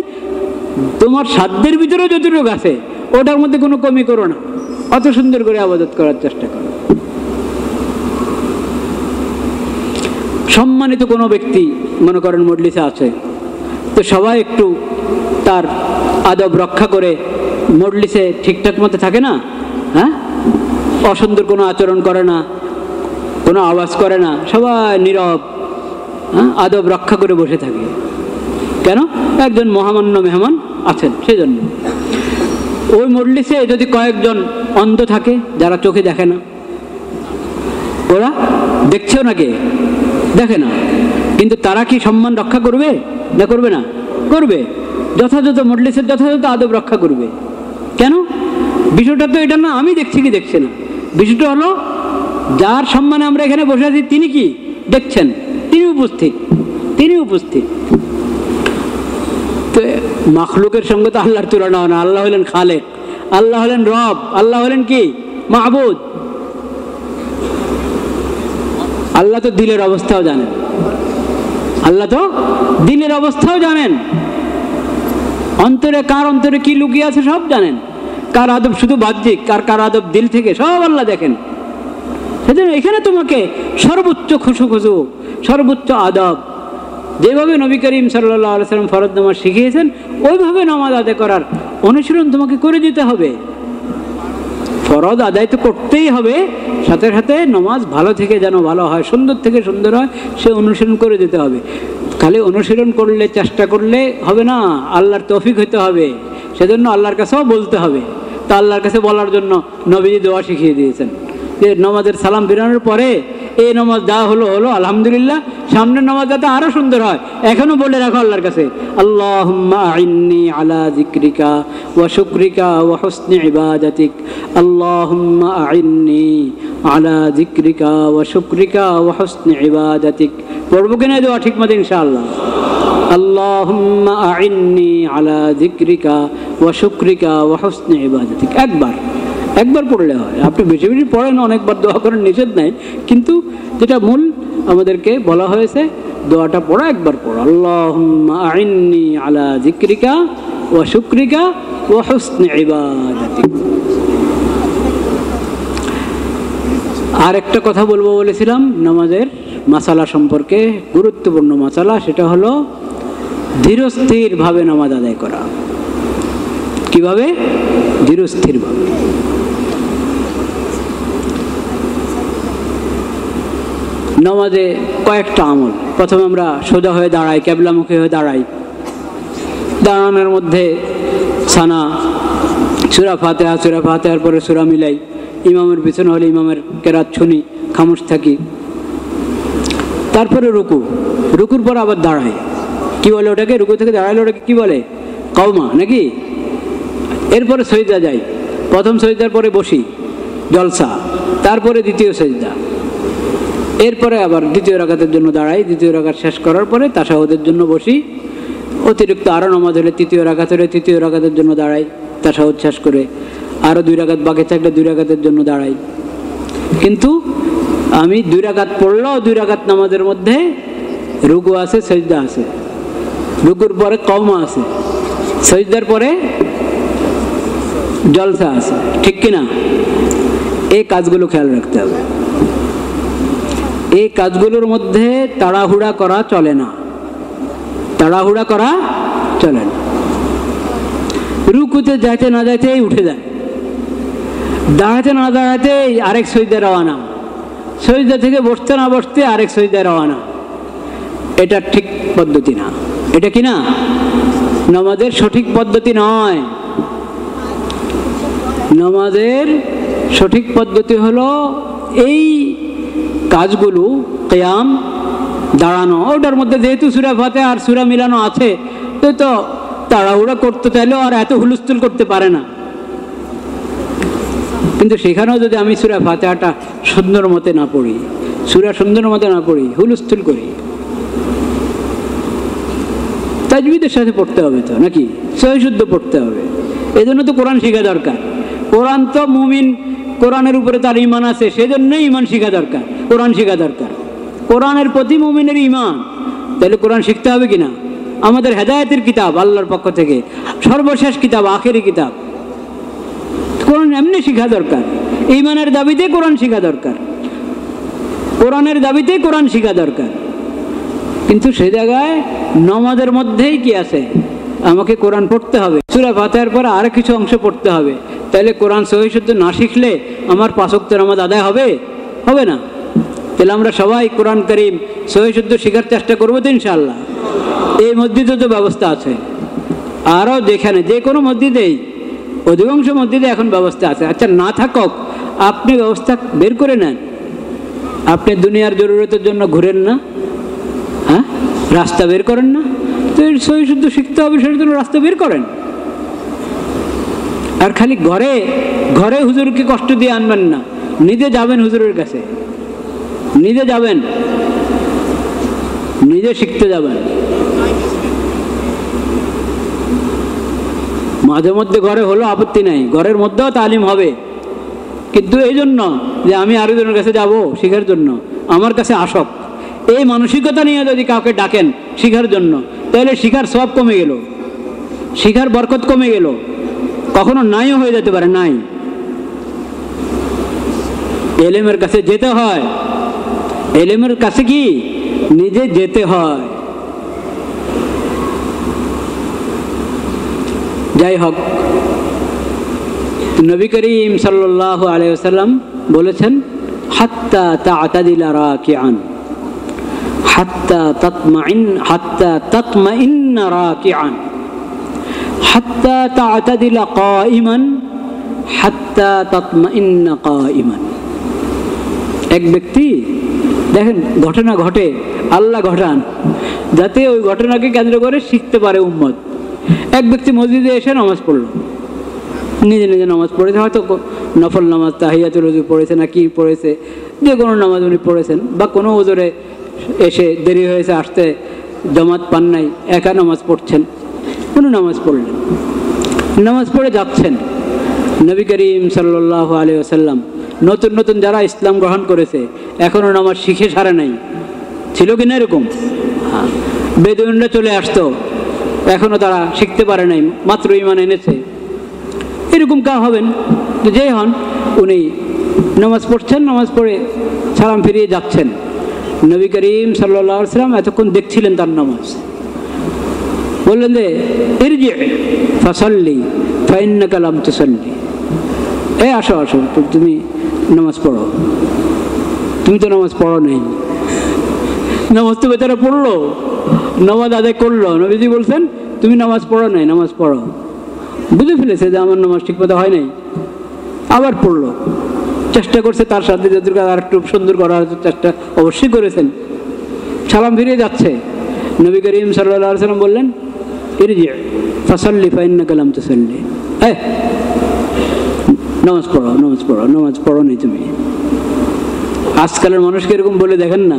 তোমার সাধ্যের ভিতরে যতটুকু আছে ওটার মধ্যে কোনো কমি করো না, অত সুন্দর করে ইবাদত করার চেষ্টা করো। সম্মানিত কোনো ব্যক্তি মনে করেন মজলিসে আছে, তো সবাই একটু তার আদব রক্ষা করে মজলিসে ঠিকঠাক মতো থাকে না। হ্যাঁ, অসুন্দর কোনো আচরণ করে না, কোনো আওয়াজ করে না, সবাই নীরব, হ্যাঁ, আদব রক্ষা করে বসে থাকে। কেন? একজন মহামান্য মেহমান আছেন সেজন্য। ওই মজলিসে যদি কয়েকজন অন্ধ থাকে, যারা চোখে দেখে না, ওরা দেখছেও নাকি? দেখে না, কিন্তু তারা কি সম্মান রক্ষা করবে না করবে না? করবে। যথাযথ মজলিসের যথাযথ আদব রক্ষা করবে। কেন? বিষয়টা তো এটা না আমি দেখছি কি দেখছে না, বিষয়টা হলো যার সম্মানে আমরা এখানে বসে আছি তিনি কি দেখছেন, তিনি উপস্থিত। তো মাখলুকের সঙ্গে তো আল্লাহর তুলনা হয় না। আল্লাহ হলেন খালেক, আল্লাহ হলেন রব, আল্লাহ হলেন কি মাহবুদ। আল্লাহ তো দিলের অবস্থাও জানেন, আল্লাহ তো দিলের অবস্থাও জানেন, অন্তরে কার অন্তরে কি লুকিয়ে আছে সব জানেন, কার আদব শুধু বাহ্যিক, কার আদব দিল থেকে, সব আল্লাহ দেখেন। সেজন্য এখানে তোমাকে সর্বোচ্চ খুশু, সর্বোচ্চ আদব, যেভাবে নবী করিম সাল্লাল্লাহু আলাইহি ওয়াসাল্লাম ফরজ নামাজ শিখিয়েছেন ওইভাবে নামাজ আদায় করার অনুশীলন তোমাকে করে দিতে হবে। ফরজ আদায় তো করতেই হবে, সাথে সাথে নামাজ ভালো থেকে যেন ভালো হয়, সুন্দর থেকে সুন্দর হয়, সে অনুশীলন করে দিতে হবে। খালি অনুশীলন করলে, চেষ্টা করলে হবে না, আল্লাহর তৌফিক হতে হবে। সেজন্য আল্লাহর কাছেও বলতে হবে। তা আল্লাহর কাছে বলার জন্য নবীজি দোয়া শিখিয়ে দিয়েছেন যে নামাজের সালাম ফিরানোর পরে এই নামাজ দেওয়া হলো আলহামদুলিল্লাহ, সামনের নামাজ যাতে আরো সুন্দর হয় এখনো বলে রাখো আল্লাহর কাছে, আল্লাহুম্মা আইন্নি আলা যিকরিকা ওয়া শুকরিকা ওয়া হুসনি ইবাদাতিক, আল্লাহুম্মা আইন্নি আলা যিকরিকা ওয়া শুকরিকা ওয়া হুসনি ইবাদাতিক। পড়বো কিনা দোয়া ঠিক মতো ইনশাআল্লাহ? আল্লাহুম্মা আইন্নি আলা যিকরিকা ওয়া শুকরিকা ওয়া হুসনি ইবাদাতিক। একবার পড়লে হয়, আপনি বেশি বেশি পড়েন, অনেকবার দোয়া করেন, নিষেধ নাই, কিন্তু যেটা মূল আমাদেরকে বলা হয়েছে দোয়াটা পড়া, একবার পড়ো, আল্লাহুম্মা আইন্নি আলা যিকরিকা ওয়া শুকরিকা ওয়া হুসনি ইবাদাতিক। আর একটা কথা বলবো বলেছিলাম নামাজের মাসালা সম্পর্কে, গুরুত্বপূর্ণ মাসালা, সেটা হলো ধীরস্থিরভাবে নামাজ আদায় করা। কিভাবে? ধীরস্থিরভাবে। নামাজে কয়েকটা আমল। প্রথমে আমরা সোজা হয়ে দাঁড়াই, ক্যাবলামুখী হয়ে দাঁড়াই। দাঁড়ানোর মধ্যে সানা, সূরা ফাতিহার পরে সূরা মিলাই। ইমামের পিছনে হলে ইমামের কেরাত শুনি, খামোশ থাকি। তারপরে রুকুর পর আবার দাঁড়াই। কি বলে ওটাকে? রুকু থেকে দাঁড়ালে ওটাকে কি বলে? কওমা নাকি? এরপরে সজদা যাই। প্রথম সজদার পরে বসি, জলসা। তারপরে দ্বিতীয় সজদা। এরপরে আবার দ্বিতীয় রাকাতের জন্য দাঁড়াই। দ্বিতীয় রাকাত শেষ করার পরে তাশাহুদের জন্য বসি। অতিরিক্ত আরও নামাজ হলে তৃতীয় রাকাত হলে তৃতীয় রাকাতের জন্য দাঁড়াই, তাশাহুদ শেষ করে। আরও 2 রাকাত বাকি থাকলে 2 রাকাতের জন্য দাঁড়াই। কিন্তু আমি 2 রাকাত পড়লেও 2 রাকাত নামাজের মধ্যে রুকু আছে, সজদা আছে। রুকুর পরে কওমা আছে, সজদার পরে জলসা আছে, ঠিক কিনা? এই কাজগুলো খেয়াল রাখতে হবে। এই কাজগুলোর মধ্যে তাড়াহুড়া করা চলে না, তাড়াহুড়া করা চলে না। রুকুতে যাইতে না যাইতেই উঠে যায়, দাঁড়াতে না দাঁড়াতেই আরেক সজদা রওয়ানা, সজদা থেকে বসতে না বসতে আরেক সজদা রওয়ানা। এটা ঠিক পদ্ধতি না। এটা কি না? নামাজের সঠিক পদ্ধতি নয়। নামাজের সঠিক পদ্ধতি হলো এই কাজগুলো, কিয়াম, দাঁড়ানো। ওটার মধ্যে যেহেতু সূরা ফাতিহা আর সূরা মিলানো আছে, তো তাড়াহুড়া করতে চাইলেও আর এত হুলস্থুল করতে পারে না। কিন্তু সেখানেও যদি আমি সূরা ফাতিহাটা সুন্দর মতে না পড়ি, সূরা সুন্দর মতে না পড়ি, হুলস্থুল করি, তাজবিদের সাথে পড়তে হবে তো নাকি? সহিশুদ্ধ পড়তে হবে। এই জন্য তো কোরআন শেখা দরকার। কোরআন তো মুমিন, কোরআনের উপরে তার ঈমান আছে, সেজন্যই ঈমান শেখা দরকার, কোরআন শেখা দরকার। কোরআনের প্রতি মুমিনের ঈমান। তাহলে কোরআন শিখতে হবে কিনা? আমাদের হেদায়েতের কিতাব, আল্লাহর পক্ষ থেকে সর্বশেষ কিতাব, আখেরি কিতাব। কোরআন এমনি শেখা দরকার। ঈমানের দাবিতে কোরআন শেখা দরকার, কোরআনের দাবিতে কোরআন শেখা দরকার। কিন্তু সে জায়গায় নামাজের মধ্যেই কি আছে? আমাকে কোরআন পড়তে হবে, সূরা ফাতিহার পরে আর কিছু অংশ পড়তে হবে। তাহলে কোরআন সহিশুদ্ধ না শিখলে আমার 5 ওয়াক্ত নামাজ আদায় হবে? হবে না। তাহলে আমরা সবাই কোরআন কারীম সহিশুদ্ধ শেখার চেষ্টা করবো তো ইনশাআল্লাহ। এই মসজিদে তো ব্যবস্থা আছে, আরও যেখানে যে কোনো মসজিদেই, অধিকাংশ মসজিদে এখন ব্যবস্থা আছে। আচ্ছা, না থাকক, আপনি ব্যবস্থা বের করে নেন। আপনি দুনিয়ার জরুরতের জন্য ঘুরেন না, হ্যাঁ? রাস্তা বের করেন না? তো সহিশুদ্ধ শিখতে হবে, সেটার জন্য রাস্তা বের করেন। আর খালি ঘরে ঘরে হুজুরকে কষ্ট দিয়ে আনবেন না, নিজে যাবেন হুজুরের কাছে, নিজে যাবেন, নিজে শিখতে যাবেন। মাঝে মধ্যে ঘরে হলো আপত্তি নাই, ঘরের মধ্যেও তালিম হবে, কিন্তু এই জন্য যে আমি আরেকজনের কাছে যাব শিখার জন্য, আমার কাছে আসক, এই মানসিকতা নিয়ে যদি কাউকে ডাকেন শিখার জন্য, তাহলে শিখার সওয়াব কমে গেল, শিখার বরকত কমে গেল, কখনো নাইও হয়ে যেতে পারে। নাই, এলেমের কাছে যেতে হয়, এলেমের কাছে কি নিজে যেতে হয়। যাই হোক, নবী করিম সাল্লাল্লাহু আলাইহি ওয়াসাল্লাম বলেছেন, হাত্তা তা'তাদিলা রাকিআন হাত্তা তাতমাইন্না রাকিআন হাত্তা তা'তাদিলা কাইমান হাত্তা তাতমাইন্না কাইমান। এক ব্যক্তি, দেখেন ঘটনা ঘটে, আল্লাহ ঘটান যাতে ওই ঘটনাকে কেন্দ্র করে শিখতে পারে উম্মত। এক ব্যক্তি মসজিদে এসে নামাজ পড়ল, নিজে নিজে নামাজ পড়েছে, হয়তো নফল নামাজ তাহিয়াতুল ওযু পড়েছে না কি পড়েছে, যে কোনো নামাজ উনি পড়েছেন, বা কোনো ওজরে এসে দেরি হয়েছে আসতে, জামাত পান নাই, একা নামাজ পড়ছেন, কোনো নামাজ পড়লেন, নামাজ পড়ে যাচ্ছেন। নবী করিম সাল্লাল্লাহু আলাইহি ওয়াসাল্লাম নতুন নতুন যারা ইসলাম গ্রহণ করেছে, এখনও নামাজ শিখে সারে নাই, ছিল কিনা এরকম? হ্যাঁ, বেদুইনরা চলে আসতো, এখনও তারা শিখতে পারে নাই, মাত্র ঈমান এনেছে, এরকম কা হবেন। যেই হন, উনি নামাজ পড়ছেন, নামাজ পড়ে সালাম ফিরিয়ে যাচ্ছেন। নবী করিম সাল্লাল্লাহু আলাইহি ওয়াসাল্লাম এতক্ষণ দেখছিলেন তার নামাজ, বললেন যে ইরজি ফাসাল্লি ফাইন্নাকা লাম তুসাল্লি, আসো আসো, তুমি নামাজ পড়ো, তুমি তো নামাজ পড়ো নাই। নামাজ তো বেচারা পড়লো, নামাজ আদায় করলো, নবীজি বলছেন তুমি নামাজ পড়ো নাই, নামাজ পড়ো। বুঝে ফেলেছে যে আমার নামাজ ঠিক মতো হয় নাই, আবার পড়লো, চেষ্টা করছে তার সাথে যতটুকু আর একটু সুন্দর করার চেষ্টা অবশ্যই করেছেন। সালাম ফিরে যাচ্ছে, নবী করিম সাল্লাল্লাহু আলাইহি ওয়াসাল্লাম বললেন ইরজি ফাসাল্লি ফাইন্নাকা লাম তুসাল্লি, নামাজ পড়ো, নামাজ পড়ো, নামাজ পড়ো নাই তুমি। আজকালের মানুষকে এরকম বলে দেখেন না।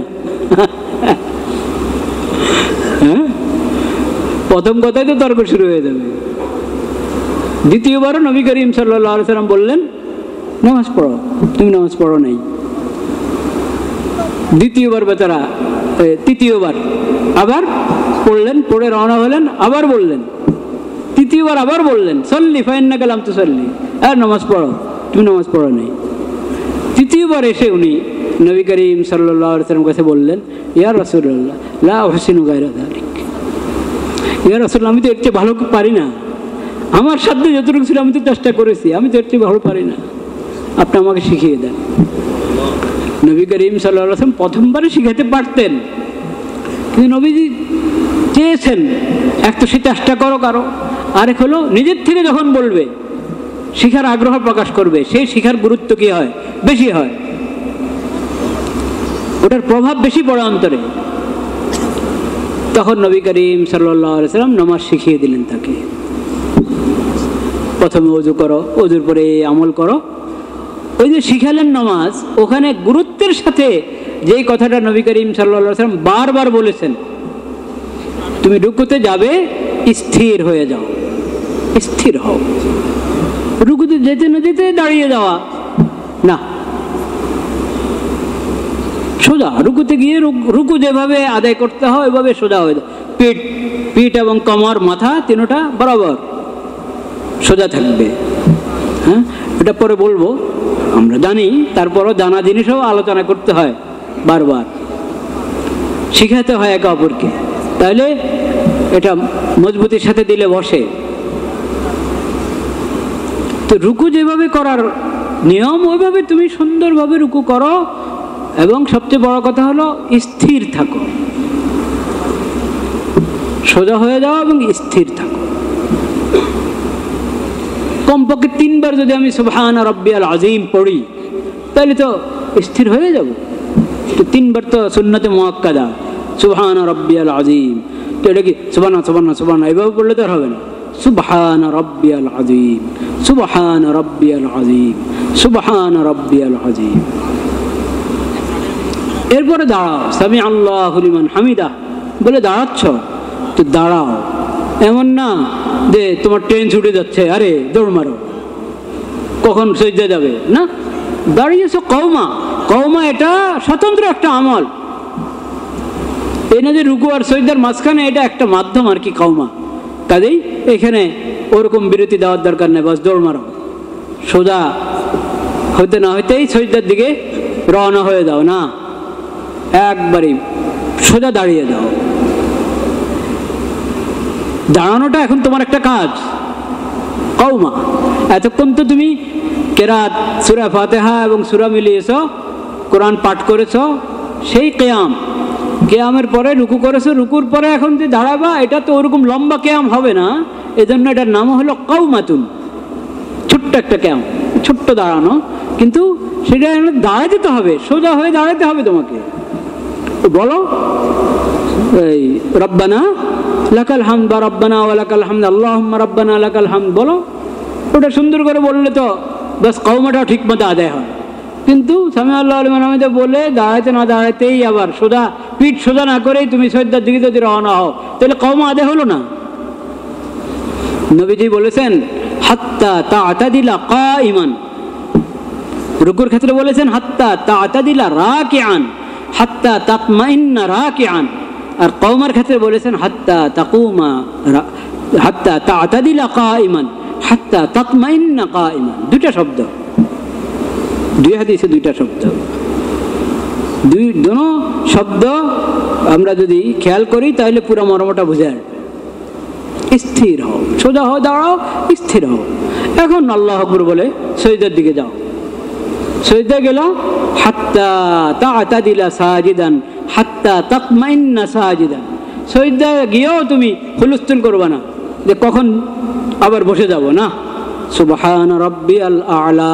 হ্যাঁ, প্রথম কথাই তো তর্ক শুরু হয়ে যাবে। দ্বিতীয়বারও নবী করিম সাল্লাল্লাহু আলাইহি ওয়াসাল্লাম বললেন নামাজ পড়ো, তুমি নামাজ পড়ো নাই। দ্বিতীয়বার বেচারা, তৃতীয়বার আবার পড়লেন, পড়ে রওনা হলেন, আবার বললেন, তৃতীয়বার আবার বললেন সল্লি ফাইন্নাকা লাম তুসাল্লি, আর নামাজ পড়ো, তুমি নামাজ পড়ো নাই। তৃতীয়বার এসে উনি নবী করিম সাল্লাল্লাহু আলাইহি ওয়াসাল্লাম কাছে বললেন ইয়া রাসূলুল্লাহ লা উহসিনু গায়রা যালিক, ইয়া রাসূলুল্লাহ আমি তো এর চেয়ে ভালো পারি না, আমার সাধ্য যতটুকু ছিল আমি তো চেষ্টা করেছি, আমি তো এর চেয়ে ভালো পারি না, আপনি আমাকে শিখিয়ে দেন। নবী করিম সাল্লাল্লাহু আলাইহি ওয়াসাল্লাম প্রথমবারে শিখাতে পারতেন, কিন্তু নবীজি চেয়েছেন এক তো সে চেষ্টা করো কারো, আরেক হলো নিজের থেকে যখন বলবে শিখার আগ্রহ প্রকাশ করবে, সেই শিখার গুরুত্ব কি হয়, বেশি হয়, ওটার প্রভাব বেশি পড়ে অন্তরে। তখন নবী করিম সাল্লাল্লাহু আলাইহি ওয়াসাল্লাম নামাজ শিখিয়ে দিলেন তাকে। প্রথমে ওযু করো, ওযুর পরে আমল করো, ওই যে শিখালেন নামাজ, ওখানে গুরুত্বের সাথে যেই কথাটা নবী করিম সাল্লাল্লাহু আলাইহি ওয়াসাল্লাম বারবার বলেছেন, তুমি রুকুতে যাবে স্থির হয়ে যাও, স্থির হও। রুকুতে যেতে না যেতে দাঁড়িয়ে যাওয়া না, সোজা রুকুতে গিয়ে রুকু যেভাবে আদায় করতে হয় ওইভাবে সোজা হয়ে যাও, পিঠ পিঠ এবং কোমর মাথা তিনটা বরাবর সোজা থাকবে। হ্যাঁ, এটা পরে বলবো, আমরা জানি, তারপরও জানা জিনিসও আলোচনা করতে হয়, বারবার শিখাতে হয় একে অপরকে, তাহলে এটা মজবুতির সাথে দিলে বসে। তো রুকু যেভাবে করার নিয়ম ওইভাবে তুমি সুন্দরভাবে রুকু করো, এবং সবচেয়ে বড় কথা হলো স্থির থাকো, সোজা হয়ে যাও এবং স্থির থাকো। কমপক্ষে 3 বার যদি আমি সুবহান রাব্বিয়াল আযীম পড়ি তাহলে তো স্থির হয়ে যাব। তো 3 বার তো সুন্নতে মুআক্কাদা, সুবহান রাব্বিয়াল আযীম। তো এটা কি সুবহান সুবহান সুবহান এইভাবে পড়লে তো হবে না, সুবহান রাব্বিয়াল আযীম, সুবহান রাব্বিয়াল আযীম, সুবহান রাব্বিয়াল আযীম। এরপরে দাঁড়াও, সামি আল্লাহু লিমান হামিদা বলে দাঁড়াচ্ছ, তো দাঁড়াও, এমন না যে তোমার ট্রেন ছুটে যাচ্ছে, আরে দৌড় মারো, কখন সিজদা যাবে না, দাঁড়িয়েছো কওমা। কওমা এটা স্বতন্ত্র একটা আমল, এই না যে রুকু আর সিজদার মাঝখানে, এটা একটা মাধ্যম আর কি কওমা। কাজেই এখানে ওরকম বিরতি দেওয়ার দরকার নেই, বাস দৌড় মারো, সোজা হইতে না হইতেই সিজদার দিকে রওনা হয়ে যাও না, একবারই সোজা দাঁড়িয়ে যাও। দাঁড়ানোটা এখন তোমার একটা কাজ, কওমা। এতক্ষণ তো তুমি কেরাত, সূরা ফাতিহা এবং সূরা মিলিয়েছো, কোরআন পাঠ করেছো, সেই কিয়াম, কিয়ামের পরে রুকু করেছো, রুকুর পরে এখন যে দাঁড়াবা, এটা তো ওরকম লম্বা কিয়াম হবে না, এজন্য এটার নাম হলো কওমাতুন, ছোট্ট একটা কিয়াম, ছোট্ট দাঁড়ানো, কিন্তু সেটা দাঁড়াতে তো হবে, সোজা হয়ে দাঁড়াতে হবে তোমাকে। বলো এই রব্বানা লাকাল হামদ বা রব্বানা ওয়া লাকাল হামদ, আল্লাহুম্মা রব্বানা লাকাল হামদ বলো, ওটা সুন্দর করে বললে তো বাস কওমাটাও ঠিক মতো আদায় হয়। কিন্তু সামি আল্লাহু লিমান হামিদা বলে দাঁড়াতে না দাঁড়াতেই আবার সোজা, পিঠ সোজা না করেই তুমি সিজদার দিকে যদি রওনা হও, তাহলে কওমা আদায় হলো না। নবীজি বলেছেন হাত্তা তা'তাদিলা কাইমান, রুকুর ক্ষেত্রে বলেছেন হাত্তা তা'তাদিলা রাকিআন, হাত্তা তাতমাইন্না রাকিআন, আর কওমার ক্ষেত্রে বলেছেন হাত্তা তাকুমা, হাত্তা তা'তাদিলা কাইমান, হাত্তা তাতমাইন্না কাইমান। দুইটা শব্দ, দুই হাদিসে দুইটা শব্দ, দুনো শব্দ আমরা যদি খেয়াল করি তাহলে পুরো মর্মটা বুঝে আসবে। স্থির হও, সোজা হও, দাঁড়াও, স্থির হও। এখন আল্লাহু আকবার বলে সিজদার দিকে যাও, সিজদা গেল, হাত্তা তা'তাদিলা সাজিদান, হাত্তা তাতমাইন্না সাজিদা, সজদা গিয়েও তুমি হুলস্থুল করবা না যে কখন আবার বসে যাব না। সুবহান রাব্বিয়াল আ'লা,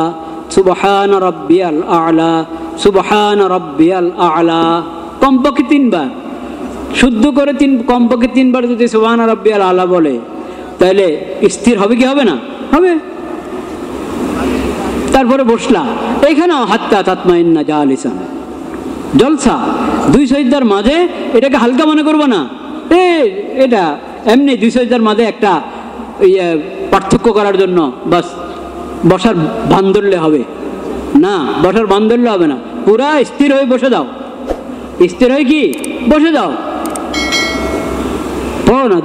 সুবহান রাব্বিয়াল আ'লা, সুবহান রাব্বিয়াল আ'লা, কমপক্ষে 3 বার শুদ্ধ করে কমপক্ষে 3 বার যদি সুবহান রাব্বিয়াল আ'লা বলে তাহলে স্থির হবে কি হবে না? হবে। তারপরে বসলা, এখানেও হাত্তা তাতমাইন্না জালিসান, জলসা 2 সাজদার মাঝে এটাকে হালকা মনে করবো না, এটা এমনি 2 সাজদার মাঝে একটা পার্থক্য করার জন্য বাস বসার ভান ধরলে হবে না, বসার ভান ধরলে হবে না, পুরা স্থির হয়ে বসে দাও, স্থির হয়ে কি বসে দাও, পড়ো না।